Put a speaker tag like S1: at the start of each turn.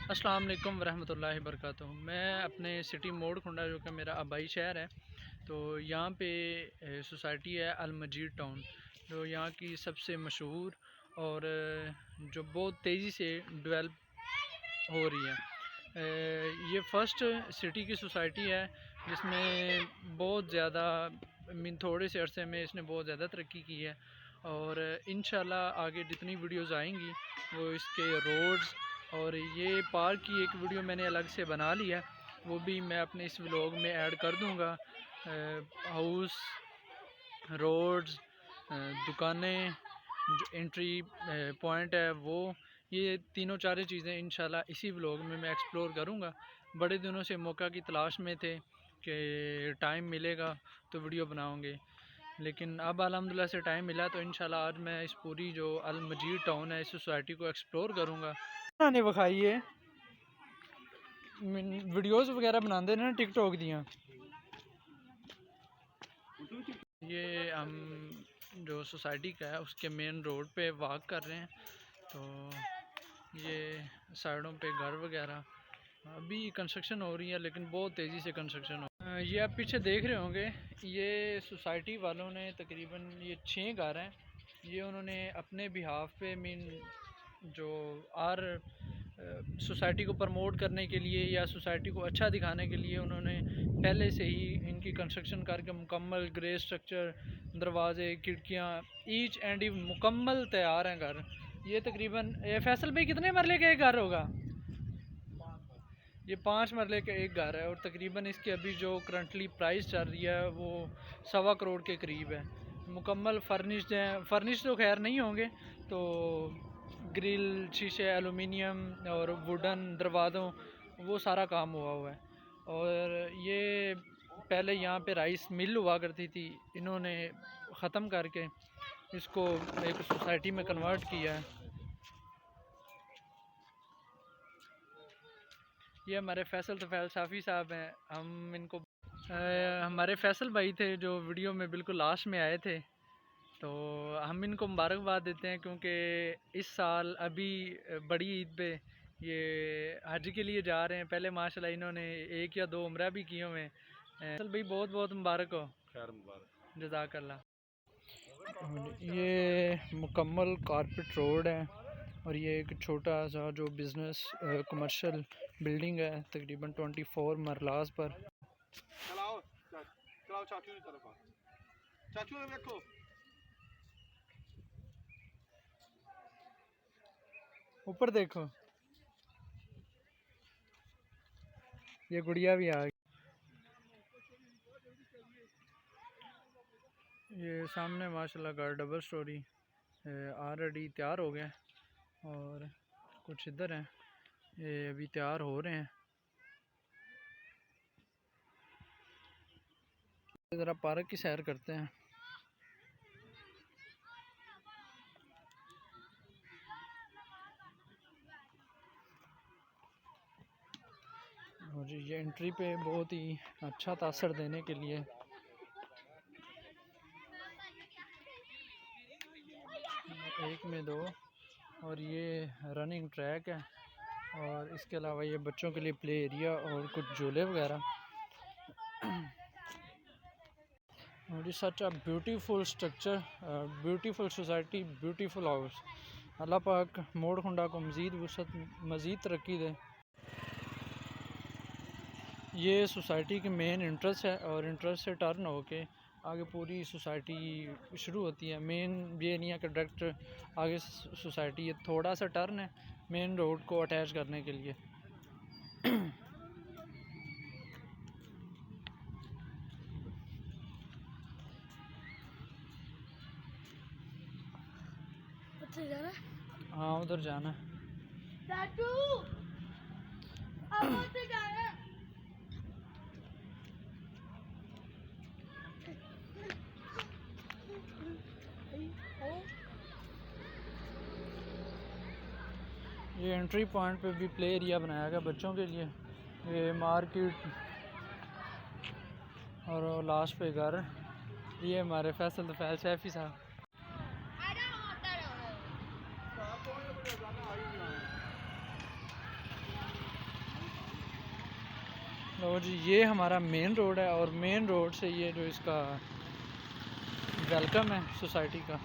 S1: अस्सलाम वालेकुम रहमतुल्लाहि वबरकातुहू। मैं अपने सिटी मोड़ खुंडा जो कि मेरा आबाई शहर है, तो यहाँ पे सोसाइटी है अल मजीद टाउन, जो यहाँ की सबसे मशहूर और जो बहुत तेज़ी से डेवलप हो रही है। ये फ़र्स्ट सिटी की सोसाइटी है जिसमें बहुत ज़्यादा थोड़े से अरसे में इसने बहुत ज़्यादा तरक्की की है, और इंशाल्लाह आगे जितनी वीडियोज़ आएंगी वो इसके रोड्स और ये पार्क की एक वीडियो मैंने अलग से बना लिया, वो भी मैं अपने इस व्लॉग में ऐड कर दूंगा। हाउस, रोड्स, दुकानें, जो एंट्री पॉइंट है वो, ये तीनों चार चीज़ें इंशाल्लाह इसी व्लॉग में मैं एक्सप्लोर करूंगा। बड़े दिनों से मौका की तलाश में थे कि टाइम मिलेगा तो वीडियो बनाऊंगे, लेकिन अब अल्हम्दुलिल्लाह से टाइम मिला, तो इंशाल्लाह आज मैं इस पूरी जो अल मजीद टाउन है इस सोसाइटी को एक्सप्लोर करूँगा। ने विखाई है वीडियोस वगैरह बनाते ना टिकटॉक दियाँ। ये हम जो सोसाइटी का है उसके मेन रोड पे वॉक कर रहे हैं, तो ये साइडों पे घर वगैरह अभी कंस्ट्रक्शन हो रही है, लेकिन बहुत तेज़ी से कंस्ट्रक्शन हो। ये आप पीछे देख रहे होंगे, ये सोसाइटी वालों ने तकरीबन ये 6 घर हैं, ये उन्होंने अपने बिहाफ पे जो सोसाइटी को प्रमोट करने के लिए या सोसाइटी को अच्छा दिखाने के लिए उन्होंने पहले से ही इनकी कंस्ट्रक्शन करके मुकम्मल ग्रे स्ट्रक्चर, दरवाजे, खिड़कियाँ, ईच एंड मुकम्मल तैयार हैं घर। ये तकरीबन फैसल भाई कितने मरले का एक घर होगा? ये 5 मरले का एक घर है, और तकरीबन इसकी अभी जो करंटली प्राइस चल रही है वो 1.25 करोड़ के करीब है। मुकम्मल फर्निश्ड हैं, फर्निश तो खैर नहीं होंगे, तो ग्रिल, शीशे, एलुमिनियम और वुडन दरवाज़ों, वो सारा काम हुआ है। और ये पहले यहाँ पे राइस मिल हुआ करती थी, इन्होंने ख़त्म करके इसको एक सोसाइटी में कन्वर्ट किया है। ये हमारे फैसल तफ़ैल साफ़ी साहब हैं, हम इनको हमारे फैसल भाई थे जो वीडियो में बिल्कुल लास्ट में आए थे, तो हम इनको मुबारकबाद देते हैं क्योंकि इस साल अभी बड़ी ईद पे ये हज के लिए जा रहे हैं। पहले माशाल्लाह इन्होंने 1 या 2 उम्रा भी किए हुए हैं। फैसल भाई बहुत बहुत मुबारक हो, खैर मुबारक, जज़ाकल्लाह। ये मुकम्मल कारपेट रोड है, और ये एक छोटा सा जो बिज़नेस कमर्शियल बिल्डिंग है तकरीबन 24 मरलाज पर। चलाओ चाचू की तरफ, चाचू ने देखो, ऊपर देखो, ये गुड़िया भी आ गई। ये सामने माशाल्लाह घर डबल स्टोरी ऑलरेडी तैयार हो गया, और कुछ इधर हैं ये अभी तैयार हो रहे हैं। ज़रा पार्क की सैर करते हैं। और ये एंट्री पे बहुत ही अच्छा तासर देने के लिए एक में 2, और ये रनिंग ट्रैक है, और इसके अलावा ये बच्चों के लिए प्ले एरिया और कुछ झूले वगैरह। और such a beautiful structure, beautiful society, beautiful house. Allah पाक मोड़ खुंडा को मज़ीद वसअत, मज़ीद तरक्की दे। ये सोसाइटी की मेन इंट्रेंस है, और इंट्रेंस से टर्न होके आगे पूरी सोसाइटी शुरू होती है। मेन ये नहीं है कि डायरेक्ट आगे सोसाइटी, ये थोड़ा सा टर्न है मेन रोड को अटैच करने के लिए।
S2: से जाना।
S1: हाँ उधर जाना है।
S2: दादू अब उधर जाना।
S1: ये एंट्री पॉइंट पे भी प्ले एरिया बनाया गया बच्चों के लिए। ये मार्केट और लास्ट पे घर। ये हमारे फैसल तफैल सैफी साहब। लो जी, ये हमारा मेन रोड है और मेन रोड से ये जो इसका वेलकम है सोसाइटी का,